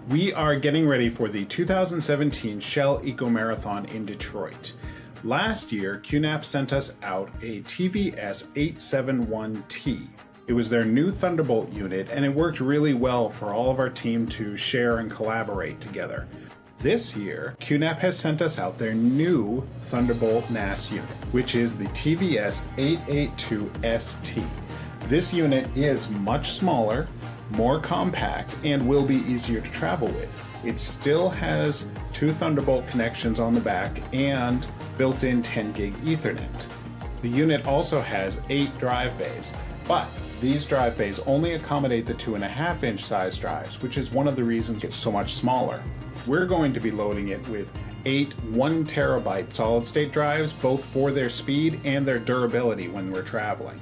We are getting ready for the 2017 Shell Eco Marathon in Detroit. Last year, QNAP sent us out a TVS 871T. It was their new Thunderbolt unit, and it worked really well for all of our team to share and collaborate together. This year, QNAP has sent us out their new Thunderbolt NAS unit, which is the TVS 882ST. This unit is much smaller, more compact, and will be easier to travel with. It still has 2 Thunderbolt connections on the back and built-in 10 gig Ethernet. The unit also has 8 drive bays, but these drive bays only accommodate the 2.5-inch size drives, which is one of the reasons it's so much smaller. We're going to be loading it with 8 1 terabyte solid-state drives, both for their speed and their durability when we're traveling.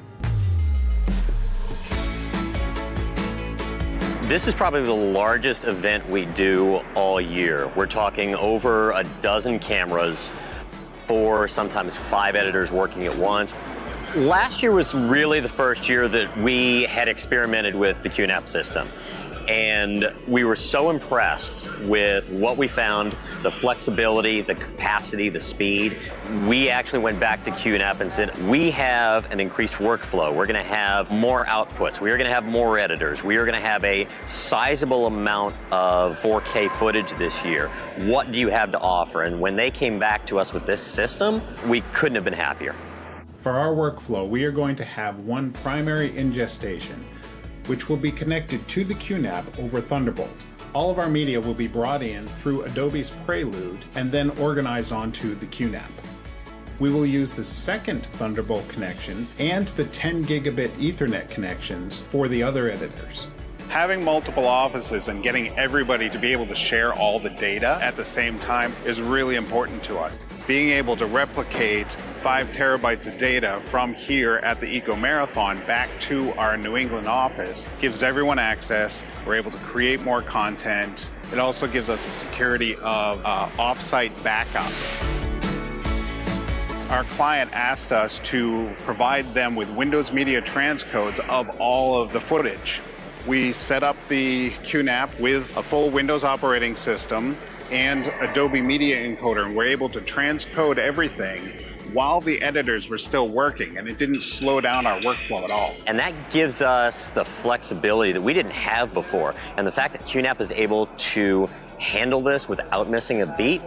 This is probably the largest event we do all year. We're talking over a dozen cameras, 4, sometimes 5 editors working at once. Last year was really the first year that we had experimented with the QNAP system. And we were so impressed with what we found, the flexibility, the capacity, the speed. We actually went back to QNAP and said, we have an increased workflow. We're gonna have more outputs. We are gonna have more editors. We are gonna have a sizable amount of 4K footage this year. What do you have to offer? And when they came back to us with this system, we couldn't have been happier. For our workflow, we are going to have one primary ingest station, which will be connected to the QNAP over Thunderbolt. All of our media will be brought in through Adobe's Prelude and then organized onto the QNAP. We will use the second Thunderbolt connection and the 10 gigabit Ethernet connections for the other editors. Having multiple offices and getting everybody to be able to share all the data at the same time is really important to us. Being able to replicate 5 terabytes of data from here at the Eco Marathon back to our New England office gives everyone access. We're able to create more content. It also gives us the security of off-site backup. Our client asked us to provide them with Windows Media transcodes of all of the footage. We set up the QNAP with a full Windows operating system and Adobe Media Encoder, and we're able to transcode everything while the editors were still working, and it didn't slow down our workflow at all. And that gives us the flexibility that we didn't have before. And the fact that QNAP is able to handle this without missing a beat,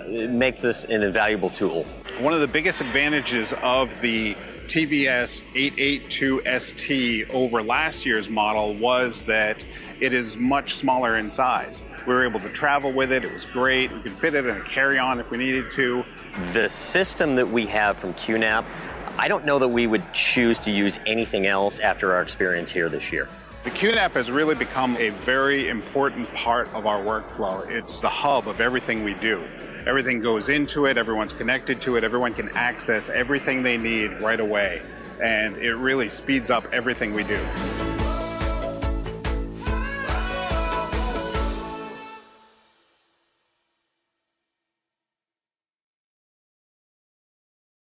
it makes this an invaluable tool. One of the biggest advantages of the TVS 882ST over last year's model was that it is much smaller in size. We were able to travel with it. It was great. We could fit it in a carry-on if we needed to. The system that we have from QNAP, I don't know that we would choose to use anything else after our experience here this year. The QNAP has really become a very important part of our workflow. It's the hub of everything we do. Everything goes into it, everyone's connected to it, everyone can access everything they need right away. And it really speeds up everything we do.